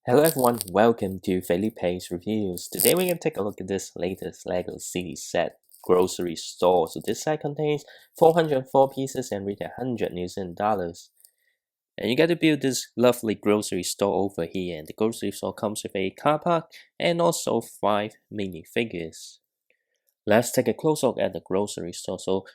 Hello everyone, welcome to Felipe's Reviews. Today we're going to take a look at this latest LEGO City Set grocery store. So this set contains 404 pieces and retail 100 New Zealand dollars. And you get to build this lovely grocery store over here. And the grocery store comes with a car park and also 5 minifigures. Let's take a close look at the grocery store. So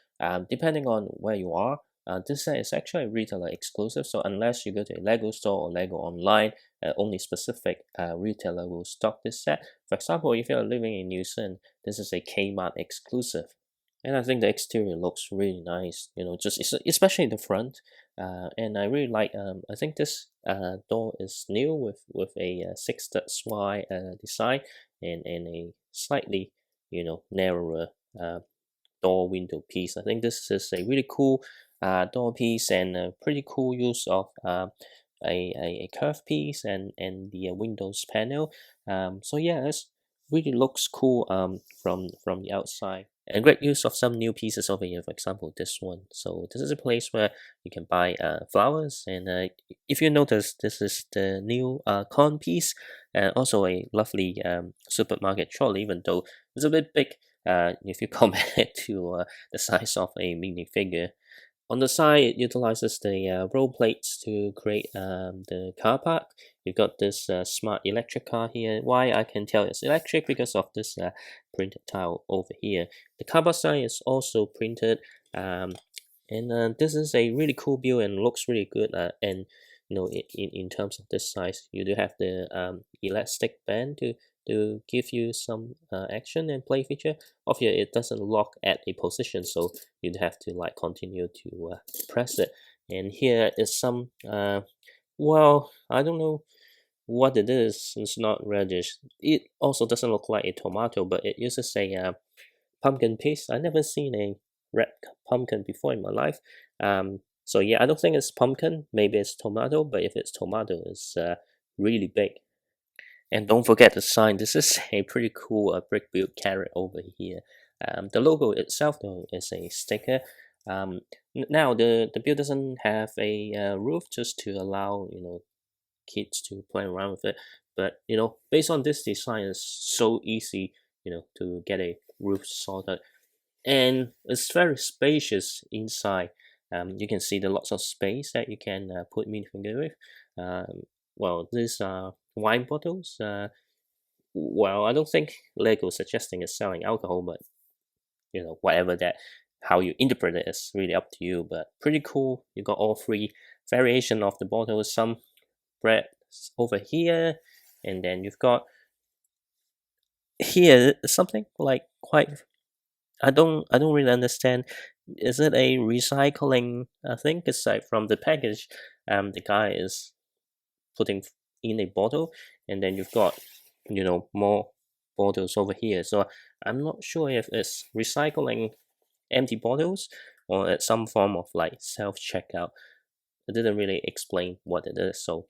depending on where you are, this set is actually retailer exclusive. So unless you go to a Lego store or Lego online, only specific retailer will stock this set. For example, if you're living in New Zealand, this is a Kmart exclusive. And I think the exterior looks really nice, just especially the front. And I really like, I think this door is new with a 6-stud Y design and a slightly narrower door window piece. I think this is a really cool door piece and a pretty cool use of a curved piece and the Windows panel. So yeah, it really looks cool from the outside. And great use of some new pieces over here, for example, this one. So this is a place where you can buy flowers, and if you notice, this is the new corn piece, and also a lovely supermarket trolley, even though it's a bit big if you compare it to the size of a minifigure. On the side, it utilizes the roll plates to create the car park. You've got this smart electric car here. Why I can tell it's electric because of this printed tile over here. The car park sign is also printed, and this is a really cool build and looks really good. And in terms of this size, you do have the elastic band to give you some action and play feature. Obviously, it doesn't lock at a position, so you'd have to continue to press it. And here is some well, I don't know what it is. It's not reddish. It also doesn't look like a tomato, but it uses a pumpkin piece. I never seen a red pumpkin before in my life. So yeah, I don't think it's pumpkin. Maybe it's tomato, but if it's tomato, it's really big. And don't forget the sign. This is a pretty cool brick built carrot over here. The logo itself though is a sticker. Now the build doesn't have a roof just to allow kids to play around with it. But based on this design, it's so easy to get a roof sorted, and it's very spacious inside. You can see the lots of space that you can put minifigure with. Well, these are wine bottles. Well, I don't think Lego is suggesting it's selling alcohol, but whatever that, how you interpret it is really up to you. But pretty cool. You got all three variation of the bottles. Some bread over here, and then you've got here something like quite. I don't really understand. Is it a recycling thing? Because from the package, the guy is putting in a bottle, and then you've got more bottles over here. So I'm not sure if it's recycling empty bottles or it's some form of like self checkout. It didn't really explain what it is. So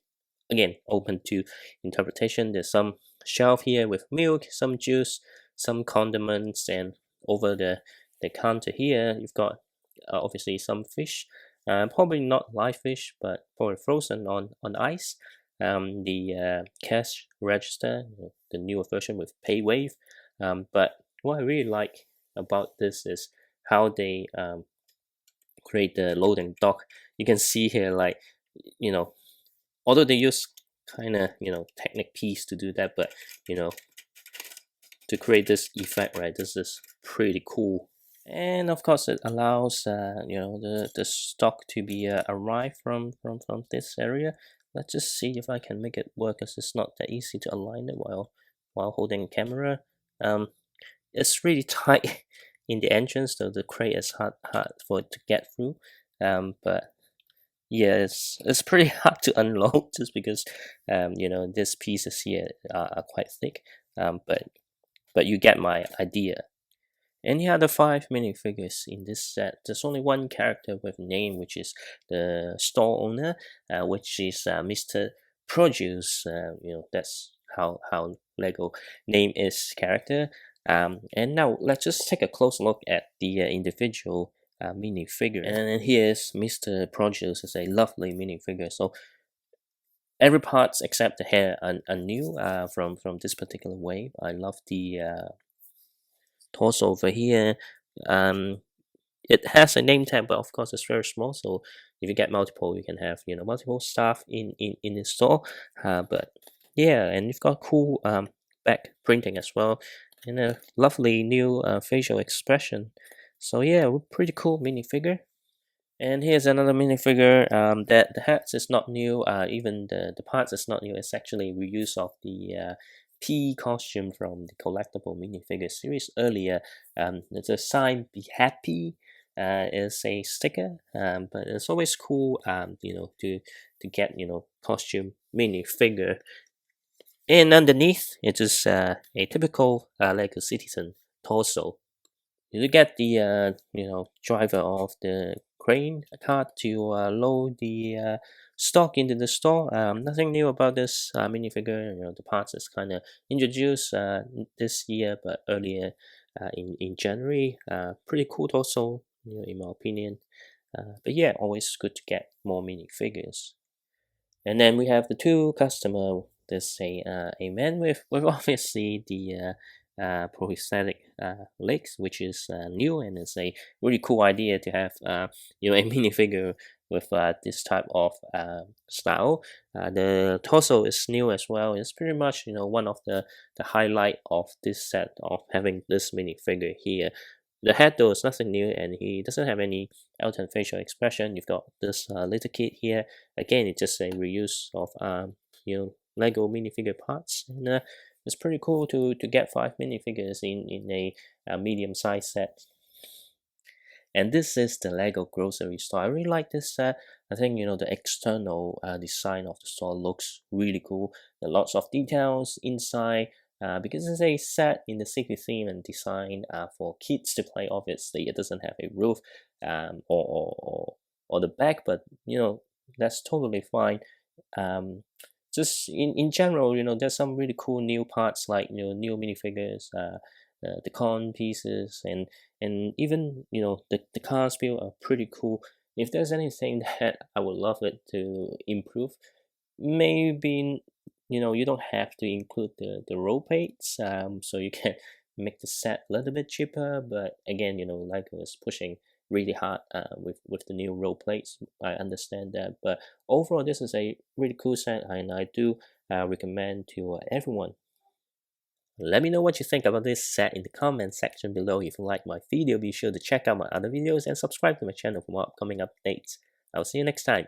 again, open to interpretation. There's some shelf here with milk, some juice, some condiments, and over the counter here you've got obviously some fish. Probably not live fish, but probably frozen on ice. The cash register, the newer version with PayWave. But what I really like about this is how they create the loading dock. You can see here, like, although they use kind of technic piece to do that, but to create this effect, right? This is pretty cool. And of course, it allows the stock to be arrived from this area. Let's just see if I can make it work, because it's not that easy to align it while holding a camera. It's really tight in the entrance, so the crate is hard for it to get through. But yeah, it's pretty hard to unload just because these pieces here are quite thick. But you get my idea. And here are the 5 minifigures in this set. There's only one character with a name, which is the store owner, which is Mr. Produce. That's how Lego name its character. And now let's just take a close look at the individual minifigure. And here's Mr. Produce. It's a lovely minifigure. So every parts except the hair are new from this particular wave. I love the torso over here. Um, it has a name tag, but of course it's very small. So if you get multiple, you can have multiple stuff in the store. But yeah, and you've got cool back printing as well, and a lovely new facial expression. So yeah, pretty cool minifigure. And here's another minifigure. That the hats is not new. Even the parts is not new. It's actually reuse of the P costume from the collectible minifigure series earlier. There's a sign "Be Happy." Is a sticker. But it's always cool. To get costume minifigure. And underneath, it is a typical Lego Citizen torso. You get the driver of the crane cart to load the stock into the store. Nothing new about this minifigure. The parts is kind of introduced this year, but earlier in January. Pretty cool also, in my opinion. But yeah, always good to get more minifigures. And then we have the two customer. There's a man with obviously the prosthetic legs, which is new, and it's a really cool idea to have a minifigure with this type of style. The torso is new as well. It's pretty much one of the highlight of this set of having this minifigure here. The head though is nothing new, and he doesn't have any Elton facial expression. You've got this little kid here. Again, it's just a reuse of Lego minifigure parts, and it's pretty cool to get 5 minifigures in a medium size set. And this is the Lego grocery store. I really like this set. I think the external design of the store looks really cool. There are lots of details inside. Because it's a set in the city theme and design for kids to play. Obviously, it doesn't have a roof or the back, but that's totally fine. Just in general, there's some really cool new parts like new minifigures, the con pieces, and even the cars build are pretty cool. If there's anything that I would love it to improve, maybe you don't have to include the roll plates, so you can make the set a little bit cheaper. But again, Lego is pushing really hard with the new roll plates. I understand that, but overall this is a really cool set, and I do recommend to everyone. Let me know what you think about this set in the comment section below. If you like my video, be sure to check out my other videos and subscribe to my channel for more upcoming updates. I'll see you next time.